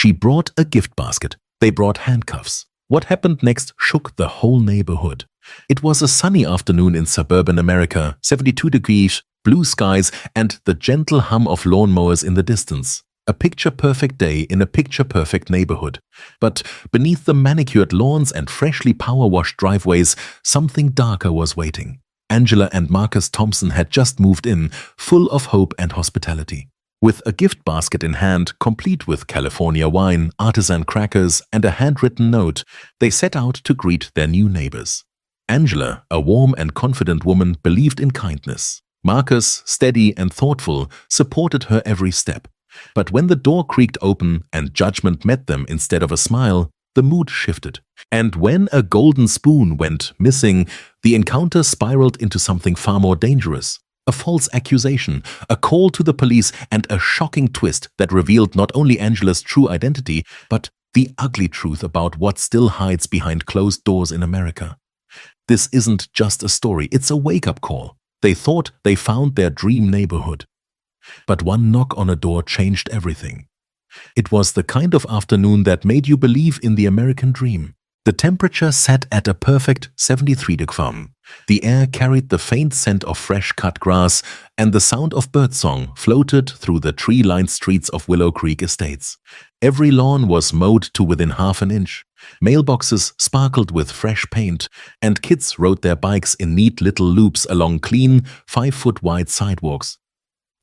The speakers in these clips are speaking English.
She brought a gift basket. They brought handcuffs. What happened next shook the whole neighborhood. It was a sunny afternoon in suburban America, 72 degrees, blue skies, and the gentle hum of lawnmowers in the distance. A picture-perfect day in a picture-perfect neighborhood. But beneath the manicured lawns and freshly power-washed driveways, something darker was waiting. Angela and Marcus Thompson had just moved in, full of hope and hospitality. With a gift basket in hand, complete with California wine, artisan crackers, and a handwritten note, they set out to greet their new neighbors. Angela, a warm and confident woman, believed in kindness. Marcus, steady and thoughtful, supported her every step. But when the door creaked open and judgment met them instead of a smile, the mood shifted. And when a golden spoon went missing, the encounter spiraled into something far more dangerous. A false accusation, a call to the police, and a shocking twist that revealed not only Angela's true identity, but the ugly truth about what still hides behind closed doors in America. This isn't just a story, it's a wake-up call. They thought they found their dream neighborhood. But one knock on a door changed everything. It was the kind of afternoon that made you believe in the American dream. The temperature sat at a perfect 73 degrees. The air carried the faint scent of fresh cut grass, and the sound of birdsong floated through the tree-lined streets of Willow Creek Estates. Every lawn was mowed to within half an inch. Mailboxes sparkled with fresh paint, and kids rode their bikes in neat little loops along clean, 5-foot-wide sidewalks.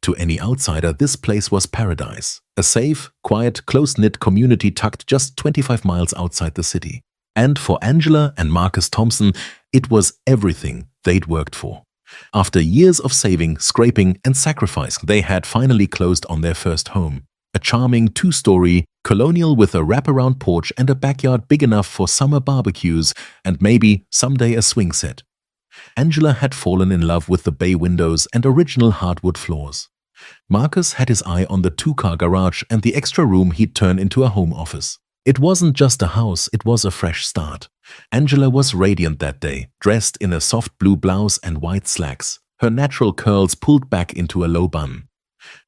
To any outsider, this place was paradise, a safe, quiet, close-knit community tucked just 25 miles outside the city. And for Angela and Marcus Thompson, it was everything they'd worked for. After years of saving, scraping, and sacrifice, they had finally closed on their first home. A charming 2-story, colonial with a wraparound porch and a backyard big enough for summer barbecues and maybe someday a swing set. Angela had fallen in love with the bay windows and original hardwood floors. Marcus had his eye on the 2-car garage and the extra room he'd turn into a home office. It wasn't just a house, it was a fresh start. Angela was radiant that day, dressed in a soft blue blouse and white slacks, her natural curls pulled back into a low bun.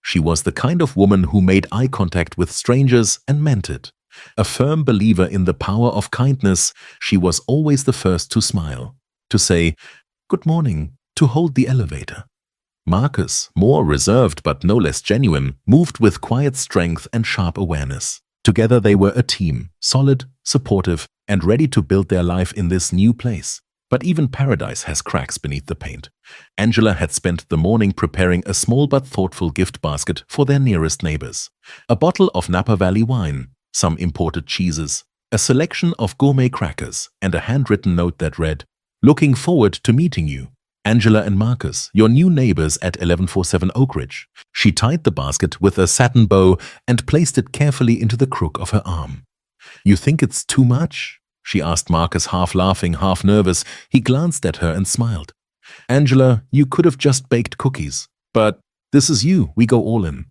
She was the kind of woman who made eye contact with strangers and meant it. A firm believer in the power of kindness, she was always the first to smile, to say, "Good morning," to hold the elevator. Marcus, more reserved but no less genuine, moved with quiet strength and sharp awareness. Together they were a team, solid, supportive, and ready to build their life in this new place. But even paradise has cracks beneath the paint. Angela had spent the morning preparing a small but thoughtful gift basket for their nearest neighbors. A bottle of Napa Valley wine, some imported cheeses, a selection of gourmet crackers, and a handwritten note that read, "Looking forward to meeting you. Angela and Marcus, your new neighbors at 1147 Oak Ridge." She tied the basket with a satin bow and placed it carefully into the crook of her arm. "You think it's too much?" she asked Marcus, half laughing, half nervous. He glanced at her and smiled. "Angela, you could have just baked cookies. But this is you, we go all in."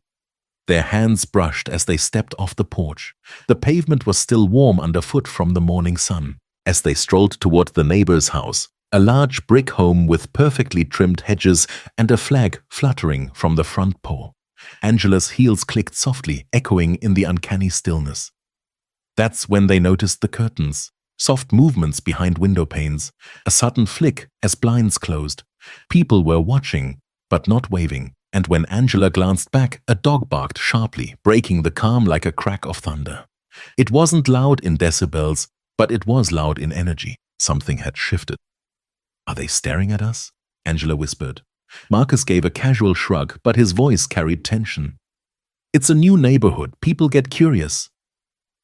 Their hands brushed as they stepped off the porch. The pavement was still warm underfoot from the morning sun. As they strolled toward the neighbor's house, a large brick home with perfectly trimmed hedges and a flag fluttering from the front porch. Angela's heels clicked softly, echoing in the uncanny stillness. That's when they noticed the curtains, soft movements behind window panes, a sudden flick as blinds closed. People were watching, but not waving, and when Angela glanced back, a dog barked sharply, breaking the calm like a crack of thunder. It wasn't loud in decibels, but it was loud in energy. Something had shifted. "Are they staring at us?" Angela whispered. Marcus gave a casual shrug, but his voice carried tension. "It's a new neighborhood. People get curious."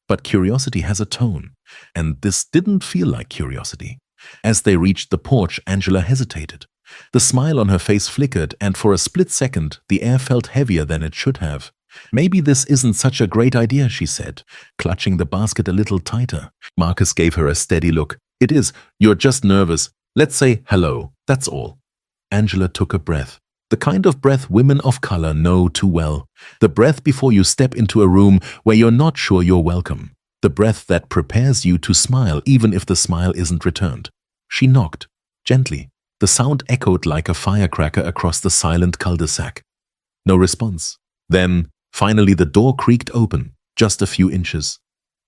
But curiosity has a tone, and this didn't feel like curiosity. As they reached the porch, Angela hesitated. The smile on her face flickered, and for a split second, the air felt heavier than it should have. "Maybe this isn't such a great idea," she said, clutching the basket a little tighter. Marcus gave her a steady look. "It is. You're just nervous. Let's say hello, that's all." Angela took a breath. The kind of breath women of color know too well. The breath before you step into a room where you're not sure you're welcome. The breath that prepares you to smile even if the smile isn't returned. She knocked, gently. The sound echoed like a firecracker across the silent cul-de-sac. No response. Then, finally, the door creaked open. just a few inches.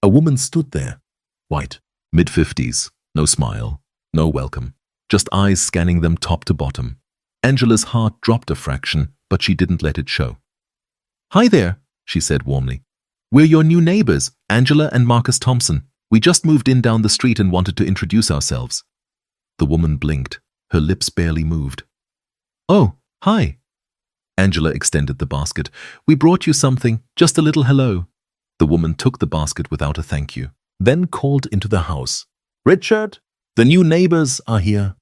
A woman stood there, white, mid-50s, no smile, no welcome, just eyes scanning them top to bottom. Angela's heart dropped a fraction, but she didn't let it show. "Hi there," she said warmly. "We're your new neighbors, Angela and Marcus Thompson. We just moved in down the street and wanted to introduce ourselves." The woman blinked. Her lips barely moved. "Oh, hi." Angela extended the basket. "We brought you something, just a little hello." The woman took the basket without a thank you, then called into the house. "Richard, the new neighbors are here."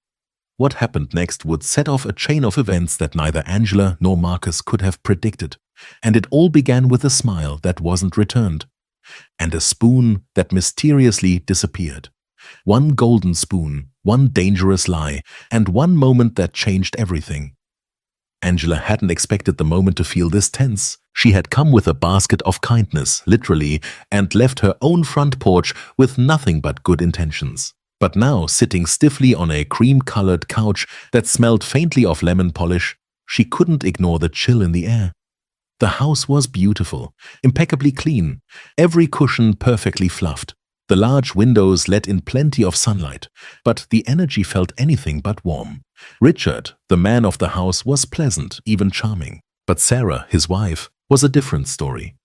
What happened next would set off a chain of events that neither Angela nor Marcus could have predicted, and it all began with a smile that wasn't returned, and a spoon that mysteriously disappeared. One golden spoon, one dangerous lie, and one moment that changed everything. Angela hadn't expected the moment to feel this tense. She had come with a basket of kindness, literally, and left her own front porch with nothing but good intentions. But now, sitting stiffly on a cream-colored couch that smelled faintly of lemon polish, she couldn't ignore the chill in the air. The house was beautiful, impeccably clean, every cushion perfectly fluffed. The large windows let in plenty of sunlight, but the energy felt anything but warm. Richard, the man of the house, was pleasant, even charming. But Sarah, his wife, was a different story.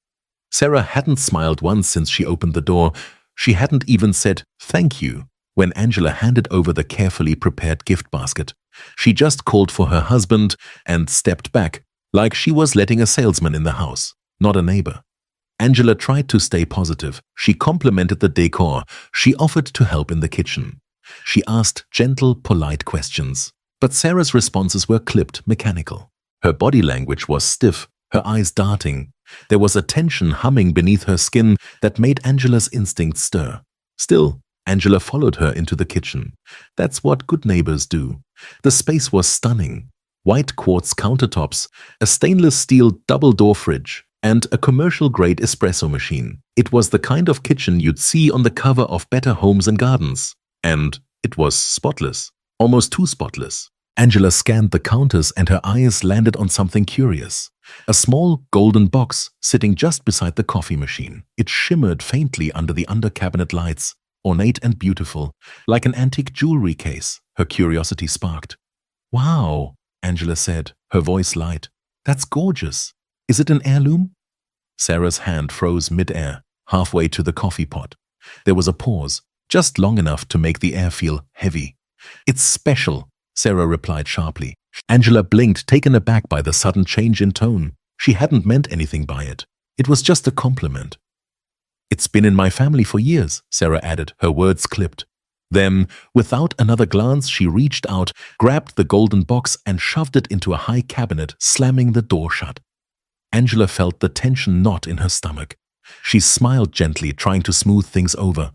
Sarah hadn't smiled once since she opened the door. She hadn't even said thank you when Angela handed over the carefully prepared gift basket. She just called for her husband and stepped back, like she was letting a salesman in the house, not a neighbor. Angela tried to stay positive. She complimented the decor. She offered to help in the kitchen. She asked gentle, polite questions. But Sarah's responses were clipped, mechanical. Her body language was stiff, her eyes darting. There was a tension humming beneath her skin that made Angela's instincts stir. Still, Angela followed her into the kitchen. That's what good neighbors do. The space was stunning. White quartz countertops, a stainless steel double-door fridge, and a commercial-grade espresso machine. It was the kind of kitchen you'd see on the cover of Better Homes and Gardens. And it was spotless, almost too spotless. Angela scanned the counters and her eyes landed on something curious. A small golden box sitting just beside the coffee machine. It shimmered faintly under the under-cabinet lights, ornate and beautiful, like an antique jewelry case. Her curiosity sparked. "Wow," Angela said, her voice light. "That's gorgeous. Is it an heirloom?" Sarah's hand froze mid-air, halfway to the coffee pot. There was a pause, just long enough to make the air feel heavy. "It's special," Sarah replied sharply. Angela blinked, taken aback by the sudden change in tone. She hadn't meant anything by it. It was just a compliment. "It's been in my family for years," Sarah added, her words clipped. Then, without another glance, she reached out, grabbed the golden box and shoved it into a high cabinet, slamming the door shut. Angela felt the tension knot in her stomach. She smiled gently, trying to smooth things over.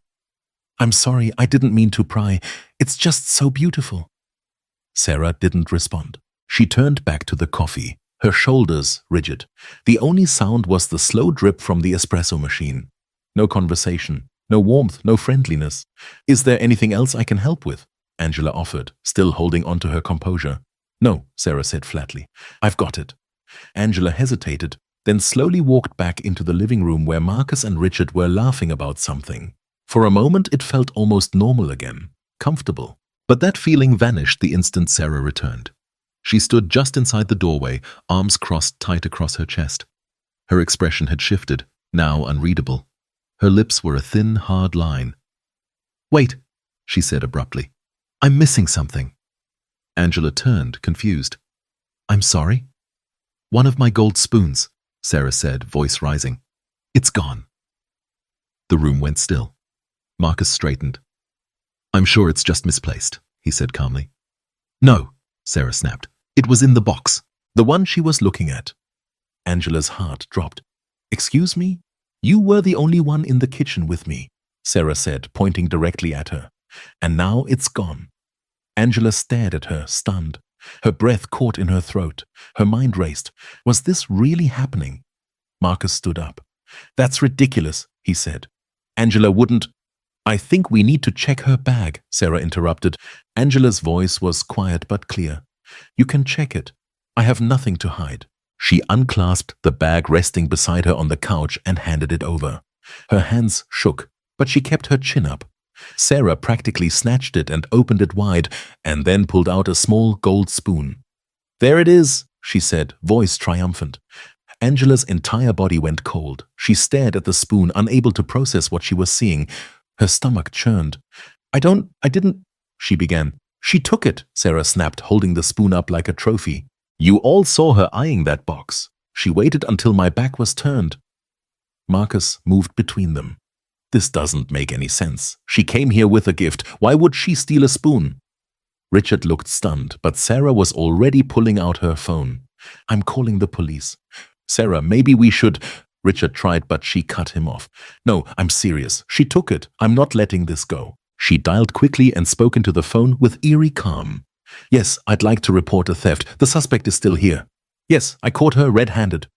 "I'm sorry, I didn't mean to pry. It's just so beautiful." Sarah didn't respond. She turned back to the coffee, her shoulders rigid. The only sound was the slow drip from the espresso machine. No conversation, no warmth, no friendliness. "Is there anything else I can help with?" Angela offered, still holding on to her composure. "No," Sarah said flatly. "I've got it." Angela hesitated, then slowly walked back into the living room where Marcus and Richard were laughing about something. For a moment it felt almost normal again, comfortable. But that feeling vanished the instant Sarah returned. She stood just inside the doorway, arms crossed tight across her chest. Her expression had shifted, now unreadable. Her lips were a thin, hard line. "Wait," she said abruptly. "I'm missing something." Angela turned, confused. "I'm sorry?" "One of my gold spoons," Sarah said, voice rising. "It's gone." The room went still. Marcus straightened. "I'm sure it's just misplaced," he said calmly. "No," Sarah snapped. "It was in the box, the one she was looking at." Angela's heart dropped. "Excuse me? You were the only one in the kitchen with me," Sarah said, pointing directly at her. "And now it's gone." Angela stared at her, stunned. Her breath caught in her throat. Her mind raced. Was this really happening? Marcus stood up. "That's ridiculous," he said. "Angela wouldn't—" "I think we need to check her bag," Sarah interrupted. Angela's voice was quiet but clear. "You can check it. I have nothing to hide." She unclasped the bag resting beside her on the couch and handed it over. Her hands shook, but she kept her chin up. Sarah practically snatched it and opened it wide, and then pulled out a small gold spoon. "There it is," she said, voice triumphant. Angela's entire body went cold. She stared at the spoon, unable to process what she was seeing. Her stomach churned. I didn't, she began. "She took it," Sarah snapped, holding the spoon up like a trophy. "You all saw her eyeing that box. She waited until my back was turned." Marcus moved between them. "This doesn't make any sense. She came here with a gift. Why would she steal a spoon?" Richard looked stunned, but Sarah was already pulling out her phone. "I'm calling the police." "Sarah, maybe we should—" Richard tried, but she cut him off. "No, I'm serious. She took it. I'm not letting this go." She dialed quickly and spoke into the phone with eerie calm. "Yes, I'd like to report a theft. The suspect is still here." "Yes, I caught her red-handed."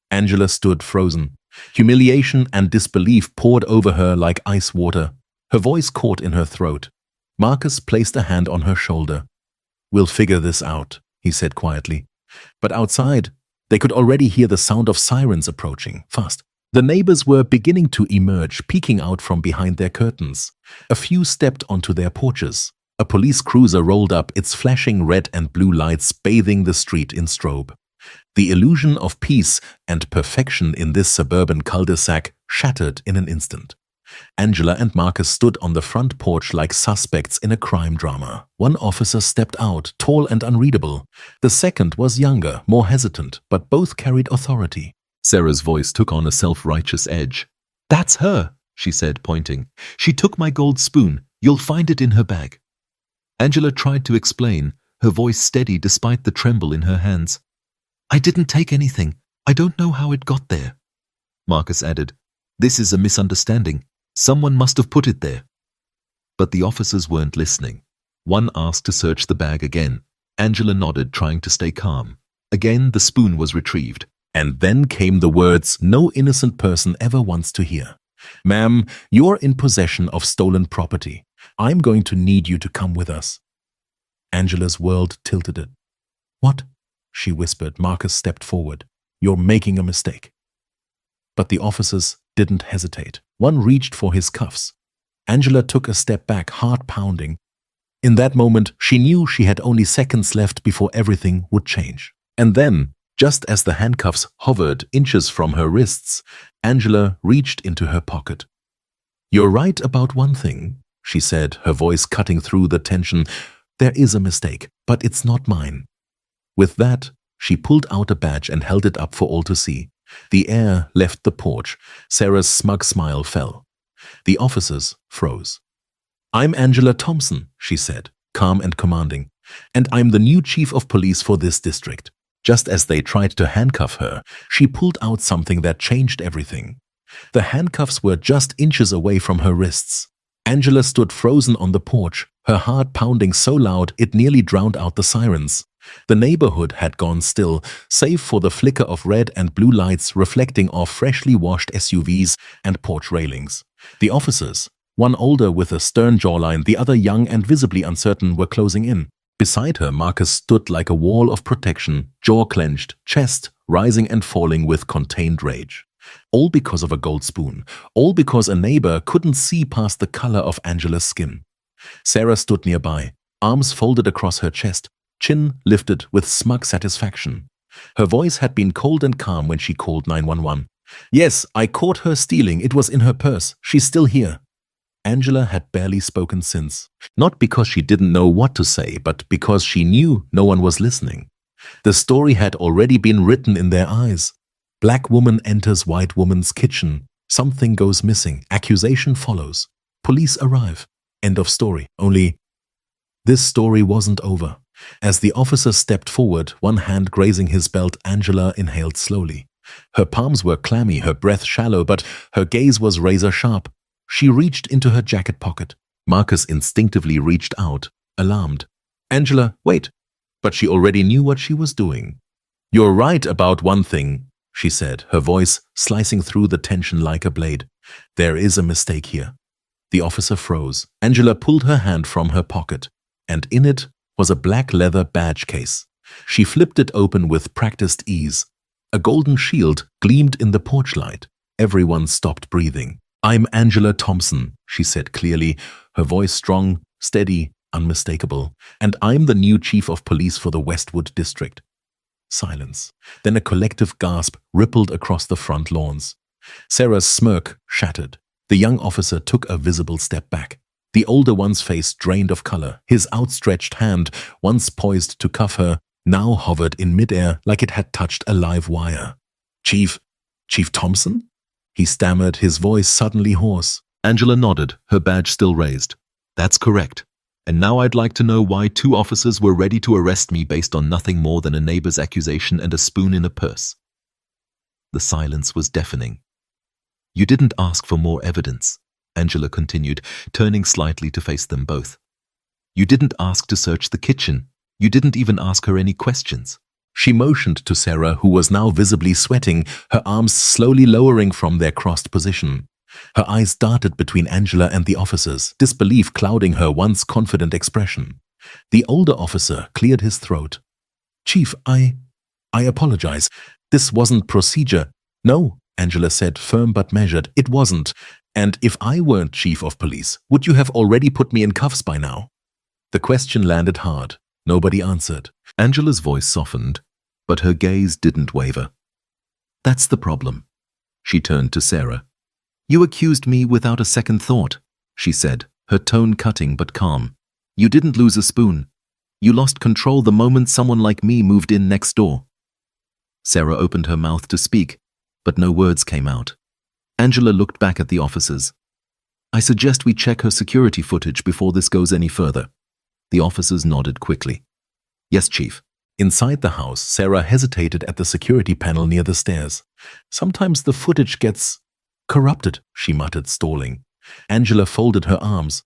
Angela stood frozen. Humiliation and disbelief poured over her like ice water. Her voice caught in her throat. Marcus placed a hand on her shoulder. "We'll figure this out," he said quietly. But outside, they could already hear the sound of sirens approaching, fast. The neighbors were beginning to emerge, peeking out from behind their curtains. A few stepped onto their porches. A police cruiser rolled up, its flashing red and blue lights bathing the street in strobe. The illusion of peace and perfection in this suburban cul-de-sac shattered in an instant. Angela and Marcus stood on the front porch like suspects in a crime drama. One officer stepped out, tall and unreadable. The second was younger, more hesitant, but both carried authority. Sarah's voice took on a self-righteous edge. "That's her," she said, pointing. "She took my gold spoon. You'll find it in her bag." Angela tried to explain, her voice steady despite the tremble in her hands. "I didn't take anything. I don't know how it got there." Marcus added, "This is a misunderstanding. Someone must have put it there." But the officers weren't listening. One asked to search the bag again. Angela nodded, trying to stay calm. Again, the spoon was retrieved. And then came the words no innocent person ever wants to hear. "Ma'am, you're in possession of stolen property. I'm going to need you to come with us." Angela's world tilted it. "What?" she whispered. Marcus stepped forward. "You're making a mistake." But the officers didn't hesitate. One reached for his cuffs. Angela took a step back, heart pounding. In that moment, she knew she had only seconds left before everything would change. And then, just as the handcuffs hovered inches from her wrists, Angela reached into her pocket. "You're right about one thing," she said, her voice cutting through the tension. "There is a mistake, but it's not mine." With that, she pulled out a badge and held it up for all to see. The air left the porch. Sarah's smug smile fell. The officers froze. "I'm Angela Thompson," she said, calm and commanding, "and I'm the new chief of police for this district." Just as they tried to handcuff her, she pulled out something that changed everything. The handcuffs were just inches away from her wrists. Angela stood frozen on the porch, her heart pounding so loud it nearly drowned out the sirens. The neighborhood had gone still, save for the flicker of red and blue lights reflecting off freshly washed SUVs and porch railings. The officers, one older with a stern jawline, the other young and visibly uncertain, were closing in. Beside her, Marcus stood like a wall of protection, jaw clenched, chest rising and falling with contained rage. All because of a gold spoon. All because a neighbor couldn't see past the color of Angela's skin. Sarah stood nearby, arms folded across her chest, chin lifted with smug satisfaction. Her voice had been cold and calm when she called 911. "Yes, I caught her stealing. It was in her purse. She's still here." Angela had barely spoken since. Not because she didn't know what to say, but because she knew no one was listening. The story had already been written in their eyes. Black woman enters white woman's kitchen. Something goes missing. Accusation follows. Police arrive. End of story. Only this story wasn't over. As the officer stepped forward, one hand grazing his belt, Angela inhaled slowly. Her palms were clammy, her breath shallow, but her gaze was razor-sharp. She reached into her jacket pocket. Marcus instinctively reached out, alarmed. "Angela, wait." But she already knew what she was doing. "You're right about one thing," she said, her voice slicing through the tension like a blade. "There is a mistake here." The officer froze. Angela pulled her hand from her pocket, and in it was a black leather badge case. She flipped it open with practiced ease, A golden shield gleamed in the porch light. Everyone stopped breathing. "I'm Angela Thompson," she said clearly, her voice strong, steady, unmistakable. "And I'm the new chief of police for the Westwood district." Silence. Then a collective gasp rippled across the front lawns. Sarah's smirk shattered. The young officer took a visible step back. The older one's face drained of color. His outstretched hand, once poised to cuff her, now hovered in midair like it had touched a live wire. Chief Thompson?" he stammered, his voice suddenly hoarse. Angela nodded, her badge still raised. "That's correct. And now I'd like to know why 2 officers were ready to arrest me based on nothing more than a neighbor's accusation and a spoon in a purse." The silence was deafening. "You didn't ask for more evidence," Angela continued, turning slightly to face them both. "You didn't ask to search the kitchen. You didn't even ask her any questions." She motioned to Sarah, who was now visibly sweating, her arms slowly lowering from their crossed position. Her eyes darted between Angela and the officers, disbelief clouding her once confident expression. The older officer cleared his throat. "Chief, I apologize. This wasn't procedure." "No," Angela said, firm but measured. "It wasn't. And if I weren't chief of police, would you have already put me in cuffs by now?" The question landed hard. Nobody answered. Angela's voice softened, but her gaze didn't waver. "That's the problem." She turned to Sarah. "You accused me without a second thought," she said, her tone cutting but calm. "You didn't lose a spoon. You lost control the moment someone like me moved in next door." Sarah opened her mouth to speak, but no words came out. Angela looked back at the officers. "I suggest we check her security footage before this goes any further." The officers nodded quickly. "Yes, Chief." Inside the house, Sarah hesitated at the security panel near the stairs. "Sometimes the footage gets corrupted," she muttered, stalling. Angela folded her arms.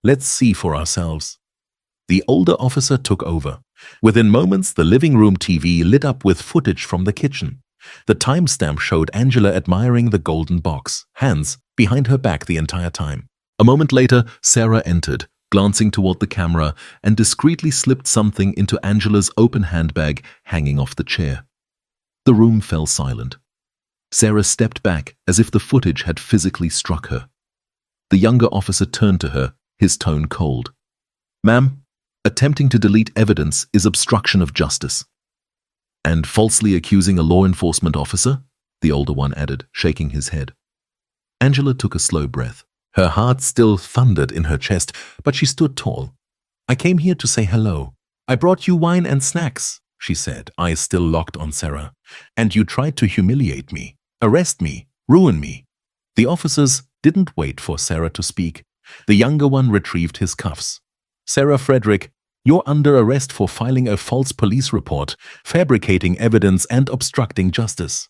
"Let's see for ourselves." The older officer took over. Within moments, the living room TV lit up with footage from the kitchen. The timestamp showed Angela admiring the golden box, hands behind her back the entire time. A moment later, Sarah entered, glancing toward the camera, and discreetly slipped something into Angela's open handbag hanging off the chair. The room fell silent. Sarah stepped back as if the footage had physically struck her. The younger officer turned to her, his tone cold. "Ma'am, attempting to delete evidence is obstruction of justice." "And falsely accusing a law enforcement officer?" the older one added, shaking his head. Angela took a slow breath. Her heart still thundered in her chest, but she stood tall. "I came here to say hello. I brought you wine and snacks," she said, eyes still locked on Sarah. "And you tried to humiliate me, arrest me, ruin me." The officers didn't wait for Sarah to speak. The younger one retrieved his cuffs. "Sarah Frederick, you're under arrest for filing a false police report, fabricating evidence and obstructing justice."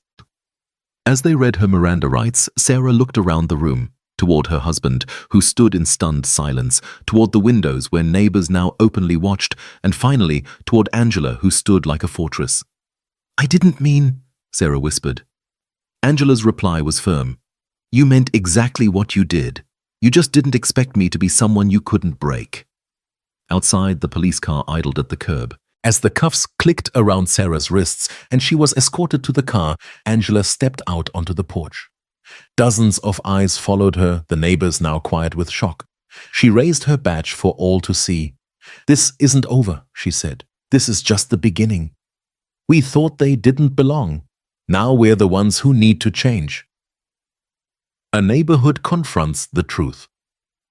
As they read her Miranda rights, Sarah looked around the room, toward her husband, who stood in stunned silence, toward the windows where neighbors now openly watched, and finally toward Angela, who stood like a fortress. "I didn't mean," Sarah whispered. Angela's reply was firm. "You meant exactly what you did. You just didn't expect me to be someone you couldn't break." Outside, the police car idled at the curb. As the cuffs clicked around Sarah's wrists and she was escorted to the car, Angela stepped out onto the porch. Dozens of eyes followed her, the neighbors now quiet with shock. She raised her badge for all to see. "This isn't over," she said. "This is just the beginning. We thought they didn't belong. Now we're the ones who need to change." A neighborhood confronts the truth.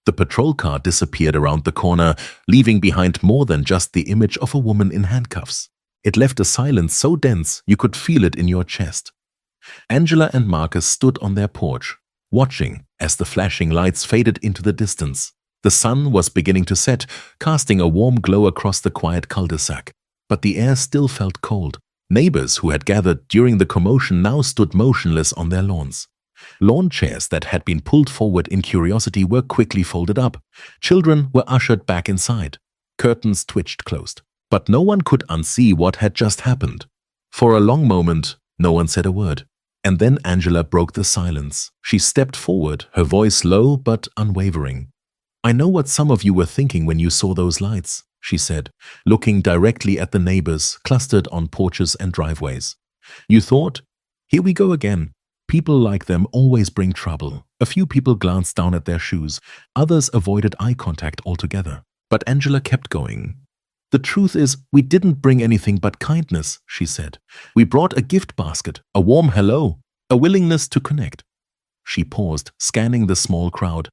The patrol car disappeared around the corner, leaving behind more than just the image of a woman in handcuffs. It left a silence so dense you could feel it in your chest. Angela and Marcus stood on their porch, watching as the flashing lights faded into the distance. The sun was beginning to set, casting a warm glow across the quiet cul-de-sac. But the air still felt cold. Neighbors who had gathered during the commotion now stood motionless on their lawns. Lawn chairs that had been pulled forward in curiosity were quickly folded up. Children were ushered back inside. Curtains twitched closed. But no one could unsee what had just happened. For a long moment, no one said a word. And then Angela broke the silence. She stepped forward, her voice low but unwavering. "I know what some of you were thinking when you saw those lights," she said, looking directly at the neighbors clustered on porches and driveways. You thought, here we go again. People like them always bring trouble. A few people glanced down at their shoes. Others avoided eye contact altogether. But Angela kept going. The truth is, we didn't bring anything but kindness, she said. We brought a gift basket, a warm hello, a willingness to connect. She paused, scanning the small crowd.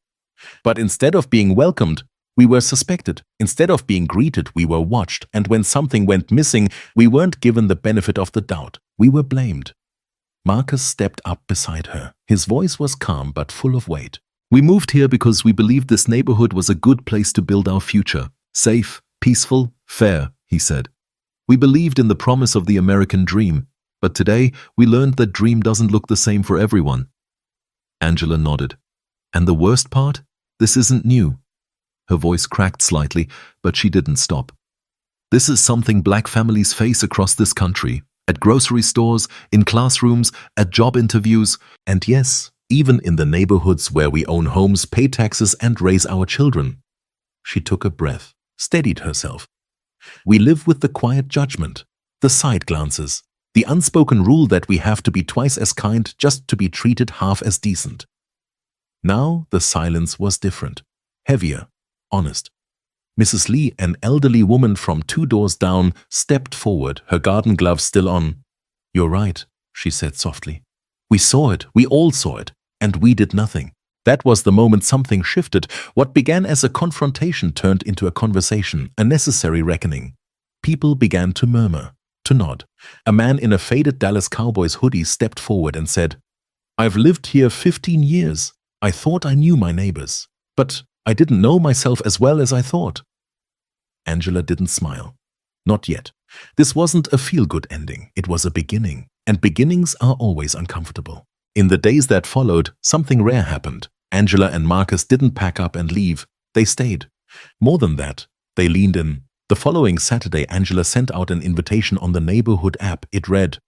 But instead of being welcomed, we were suspected. Instead of being greeted, we were watched. And when something went missing, we weren't given the benefit of the doubt. We were blamed. Marcus stepped up beside her. His voice was calm but full of weight. We moved here because we believed this neighborhood was a good place to build our future. Safe, peaceful, fair, he said. We believed in the promise of the American dream, but today we learned that dream doesn't look the same for everyone. Angela nodded. And the worst part? This isn't new. Her voice cracked slightly, but she didn't stop. This is something black families face across this country. At grocery stores, in classrooms, at job interviews, and yes, even in the neighborhoods where we own homes, pay taxes, and raise our children. She took a breath, steadied herself. We live with the quiet judgment, the side glances, the unspoken rule that we have to be twice as kind just to be treated half as decent. Now the silence was different, heavier, honest. Mrs. Lee, an elderly woman from 2 doors down, stepped forward, her garden gloves still on. You're right, she said softly. We saw it, we all saw it, and we did nothing. That was the moment something shifted. What began as a confrontation turned into a conversation, a necessary reckoning. People began to murmur, to nod. A man in a faded Dallas Cowboys hoodie stepped forward and said, I've lived here 15 years. I thought I knew my neighbors, but I didn't know myself as well as I thought. Angela didn't smile. Not yet. This wasn't a feel-good ending. It was a beginning, and beginnings are always uncomfortable. In the days that followed, something rare happened. Angela and Marcus didn't pack up and leave. They stayed. More than that, they leaned in. The following Saturday, Angela sent out an invitation on the neighborhood app. It read,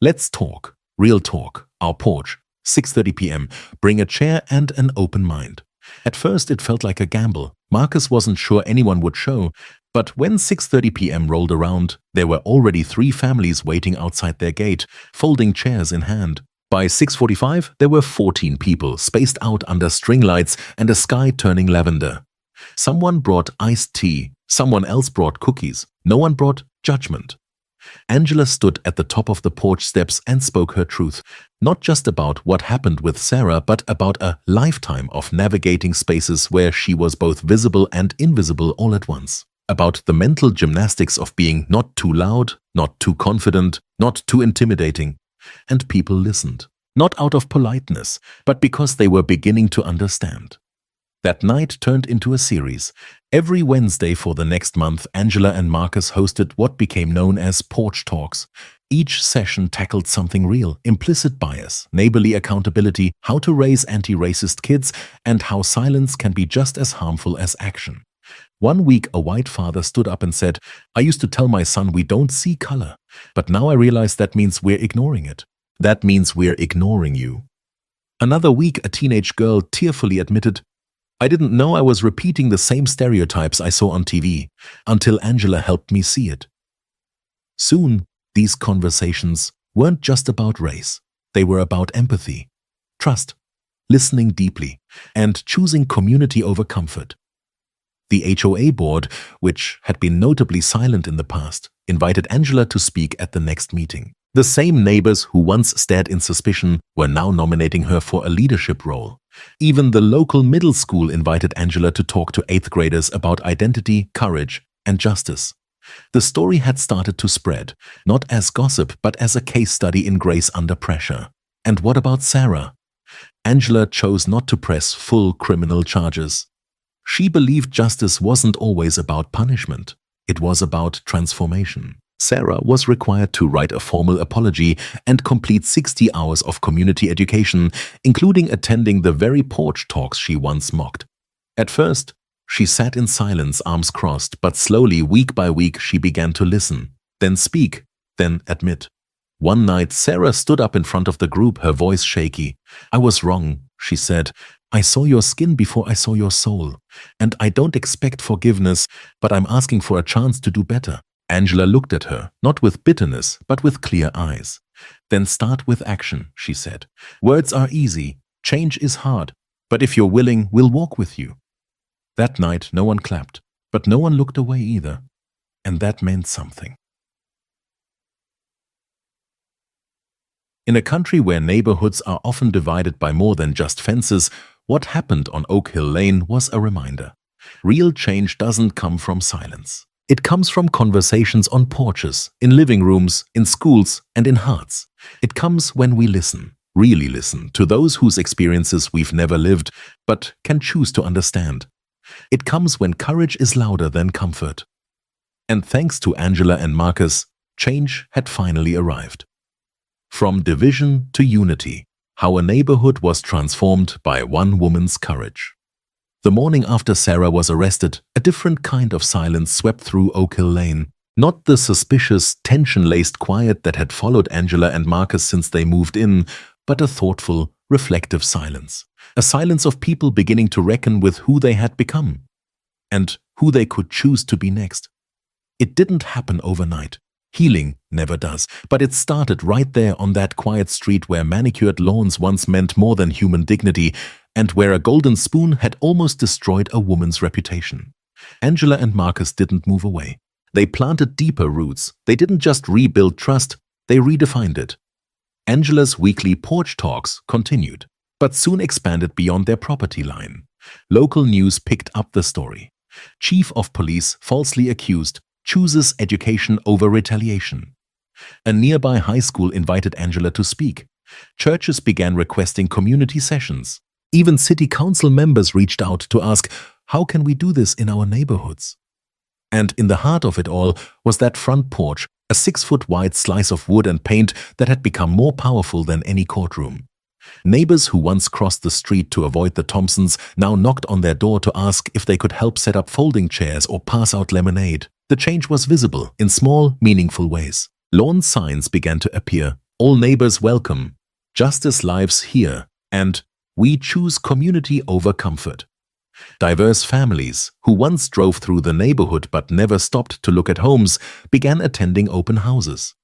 Let's talk, real talk, our porch, 6:30 p.m. Bring a chair and an open mind. At first, it felt like a gamble. Marcus wasn't sure anyone would show, but when 6:30 p.m. rolled around, there were already 3 families waiting outside their gate, folding chairs in hand. By 6:45, there were 14 people, spaced out under string lights and a sky turning lavender. Someone brought iced tea, someone else brought cookies, no one brought judgment. Angela stood at the top of the porch steps and spoke her truth, not just about what happened with Sarah, but about a lifetime of navigating spaces where she was both visible and invisible all at once. About the mental gymnastics of being not too loud, not too confident, not too intimidating. And people listened, not out of politeness, but because they were beginning to understand. That night turned into a series. Every Wednesday for the next month, Angela and Marcus hosted what became known as Porch Talks. Each session tackled something real: implicit bias, neighborly accountability, how to raise anti-racist kids, and how silence can be just as harmful as action. One week, a white father stood up and said, I used to tell my son we don't see color, but now I realize that means we're ignoring it. That means we're ignoring you. Another week, a teenage girl tearfully admitted, I didn't know I was repeating the same stereotypes I saw on TV, until Angela helped me see it. Soon, these conversations weren't just about race. They were about empathy, trust, listening deeply, and choosing community over comfort. The HOA board, which had been notably silent in the past, invited Angela to speak at the next meeting. The same neighbors who once stared in suspicion were now nominating her for a leadership role. Even the local middle school invited Angela to talk to 8th graders about identity, courage, and justice. The story had started to spread, not as gossip, but as a case study in grace under pressure. And what about Sarah? Angela chose not to press full criminal charges. She believed justice wasn't always about punishment. It was about transformation. Sarah was required to write a formal apology and complete 60 hours of community education, including attending the very porch talks she once mocked. At first, she sat in silence, arms crossed, but slowly, week by week, she began to listen, then speak, then admit. One night, Sarah stood up in front of the group, her voice shaky. I was wrong, she said. I saw your skin before I saw your soul. And I don't expect forgiveness, but I'm asking for a chance to do better. Angela looked at her, not with bitterness, but with clear eyes. Then start with action, she said. Words are easy, change is hard, but if you're willing, we'll walk with you. That night, no one clapped, but no one looked away either. And that meant something. In a country where neighborhoods are often divided by more than just fences, what happened on Oak Hill Lane was a reminder. Real change doesn't come from silence. It comes from conversations on porches, in living rooms, in schools, and in hearts. It comes when we listen, really listen, to those whose experiences we've never lived, but can choose to understand. It comes when courage is louder than comfort. And thanks to Angela and Marcus, change had finally arrived. From division to unity, how a neighborhood was transformed by one woman's courage. The morning after Sarah was arrested, a different kind of silence swept through Oak Hill Lane. Not the suspicious, tension-laced quiet that had followed Angela and Marcus since they moved in, but a thoughtful, reflective silence. A silence of people beginning to reckon with who they had become and who they could choose to be next. It didn't happen overnight. Healing never does, but it started right there on that quiet street where manicured lawns once meant more than human dignity and where a golden spoon had almost destroyed a woman's reputation. Angela and Marcus didn't move away. They planted deeper roots. They didn't just rebuild trust, they redefined it. Angela's weekly porch talks continued, but soon expanded beyond their property line. Local news picked up the story. Chief of police falsely accused, chooses education over retaliation. A nearby high school invited Angela to speak. Churches began requesting community sessions. Even city council members reached out to ask, how can we do this in our neighborhoods? And in the heart of it all was that front porch, a 6-foot-wide slice of wood and paint that had become more powerful than any courtroom. Neighbors who once crossed the street to avoid the Thompsons now knocked on their door to ask if they could help set up folding chairs or pass out lemonade. The change was visible in small, meaningful ways. Lawn signs began to appear. All neighbors welcome. Justice lives here. And we choose community over comfort. Diverse families, who once drove through the neighborhood but never stopped to look at homes, began attending open houses.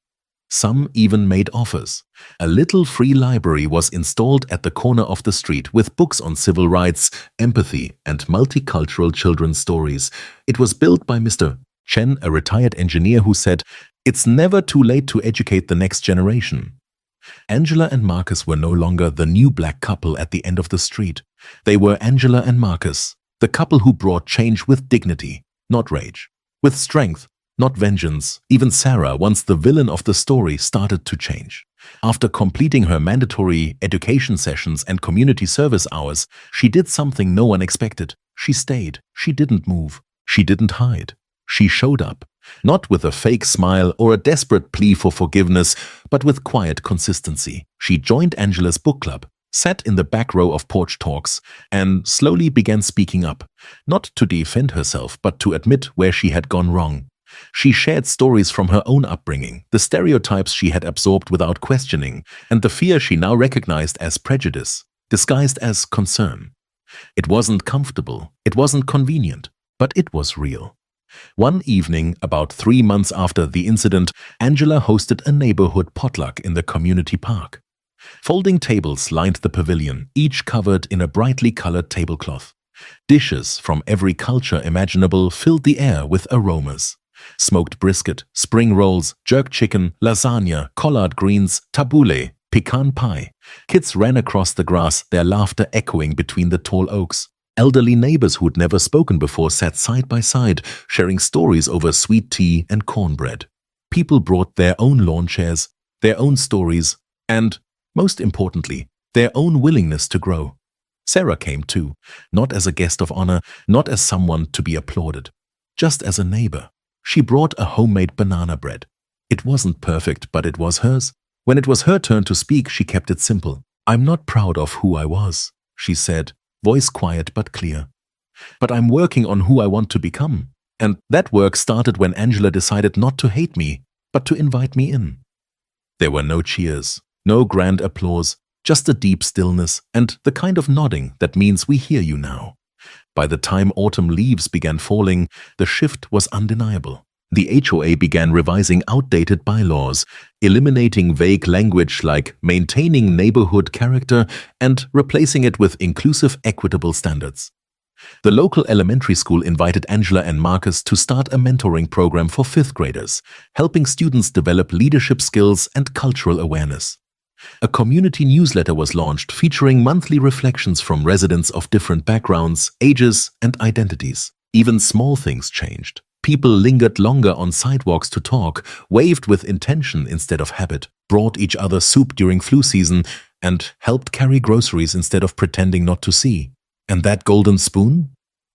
Some even made offers. A little free library was installed at the corner of the street with books on civil rights, empathy, and multicultural children's stories. It was built by Mr. Chen, a retired engineer who said, "It's never too late to educate the next generation." Angela and Marcus were no longer the new black couple at the end of the street. They were Angela and Marcus, the couple who brought change with dignity, not rage, with strength, not vengeance. Even Sarah, once the villain of the story, started to change. After completing her mandatory education sessions and community service hours, she did something no one expected. She stayed. She didn't move. She didn't hide. She showed up, not with a fake smile or a desperate plea for forgiveness, but with quiet consistency. She joined Angela's book club, sat in the back row of porch talks, and slowly began speaking up, not to defend herself, but to admit where she had gone wrong. She shared stories from her own upbringing, the stereotypes she had absorbed without questioning, and the fear she now recognized as prejudice, disguised as concern. It wasn't comfortable, it wasn't convenient, but it was real. One evening, about 3 months after the incident, Angela hosted a neighborhood potluck in the community park. Folding tables lined the pavilion, each covered in a brightly colored tablecloth. Dishes from every culture imaginable filled the air with aromas. Smoked brisket, spring rolls, jerk chicken, lasagna, collard greens, tabbouleh, pecan pie. Kids ran across the grass, their laughter echoing between the tall oaks. Elderly neighbors who'd never spoken before sat side by side, sharing stories over sweet tea and cornbread. People brought their own lawn chairs, their own stories, and, most importantly, their own willingness to grow. Sarah came too, not as a guest of honor, not as someone to be applauded, just as a neighbor. She brought a homemade banana bread. It wasn't perfect, but it was hers. When it was her turn to speak, she kept it simple. "I'm not proud of who I was," she said, voice quiet but clear. "But I'm working on who I want to become." And that work started when Angela decided not to hate me, but to invite me in. There were no cheers, no grand applause, just a deep stillness and the kind of nodding that means we hear you now. By the time autumn leaves began falling, the shift was undeniable. The HOA began revising outdated bylaws, eliminating vague language like maintaining neighborhood character and replacing it with inclusive, equitable standards. The local elementary school invited Angela and Marcus to start a mentoring program for fifth graders, helping students develop leadership skills and cultural awareness. A community newsletter was launched featuring monthly reflections from residents of different backgrounds, ages, and identities. Even small things changed. People lingered longer on sidewalks to talk, waved with intention instead of habit, brought each other soup during flu season, and helped carry groceries instead of pretending not to see. And that golden spoon?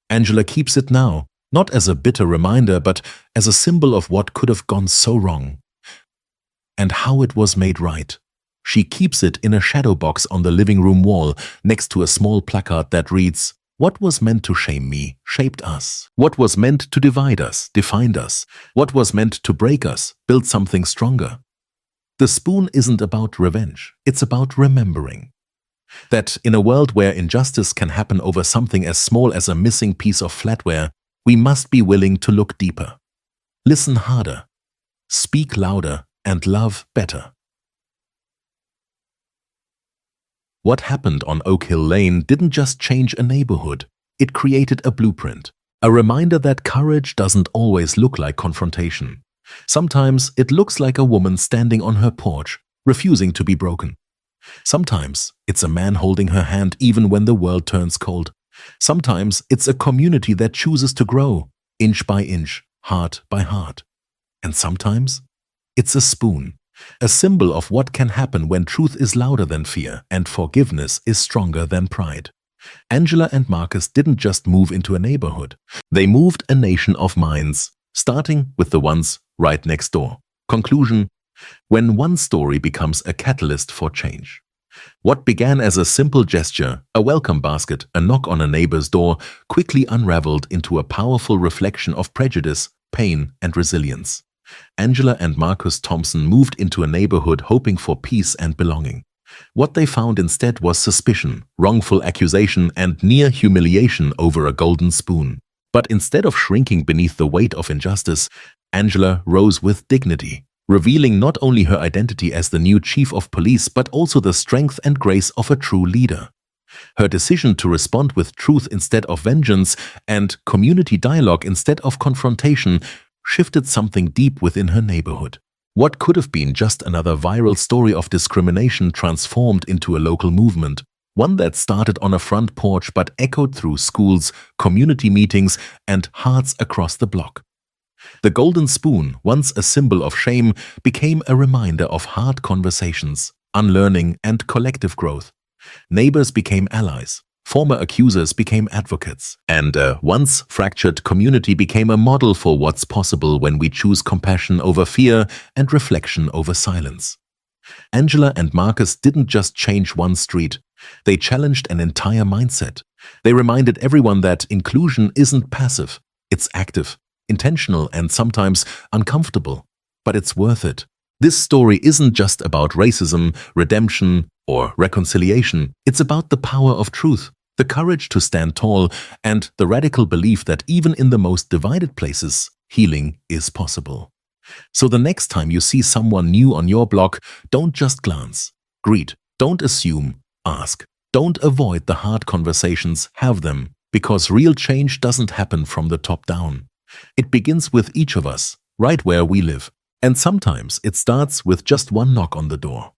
Angela keeps it now, not as a bitter reminder, but as a symbol of what could have gone so wrong and how it was made right. She keeps it in a shadow box on the living room wall next to a small placard that reads, "What was meant to shame me shaped us. What was meant to divide us defined us. What was meant to break us built something stronger." The spoon isn't about revenge, it's about remembering. That in a world where injustice can happen over something as small as a missing piece of flatware, we must be willing to look deeper. Listen harder, speak louder, and love better. What happened on Oak Hill Lane didn't just change a neighborhood, it created a blueprint. A reminder that courage doesn't always look like confrontation. Sometimes it looks like a woman standing on her porch, refusing to be broken. Sometimes it's a man holding her hand even when the world turns cold. Sometimes it's a community that chooses to grow, inch by inch, heart by heart. And sometimes it's a spoon, a symbol of what can happen when truth is louder than fear and forgiveness is stronger than pride. Angela and Marcus didn't just move into a neighborhood. They moved a nation of minds, starting with the ones right next door. Conclusion: when one story becomes a catalyst for change. What began as a simple gesture, a welcome basket, a knock on a neighbor's door, quickly unraveled into a powerful reflection of prejudice, pain, and resilience. Angela and Marcus Thompson moved into a neighborhood hoping for peace and belonging. What they found instead was suspicion, wrongful accusation, and near humiliation over a golden spoon. But instead of shrinking beneath the weight of injustice, Angela rose with dignity, revealing not only her identity as the new chief of police but also the strength and grace of a true leader. Her decision to respond with truth instead of vengeance and community dialogue instead of confrontation shifted something deep within her neighborhood. What could have been just another viral story of discrimination transformed into a local movement, one that started on a front porch but echoed through schools, community meetings, and hearts across the block. The golden spoon, once a symbol of shame, became a reminder of hard conversations, unlearning, and collective growth. Neighbors became allies. Former accusers became advocates, and a once fractured community became a model for what's possible when we choose compassion over fear and reflection over silence. Angela and Marcus didn't just change one street, they challenged an entire mindset. They reminded everyone that inclusion isn't passive, it's active, intentional, and sometimes uncomfortable, but it's worth it. This story isn't just about racism, redemption, or reconciliation. It's about the power of truth, the courage to stand tall, and the radical belief that even in the most divided places, healing is possible. So the next time you see someone new on your block, don't just glance. Greet. Don't assume. Ask. Don't avoid the hard conversations. Have them. Because real change doesn't happen from the top down. It begins with each of us, right where we live. And sometimes it starts with just one knock on the door.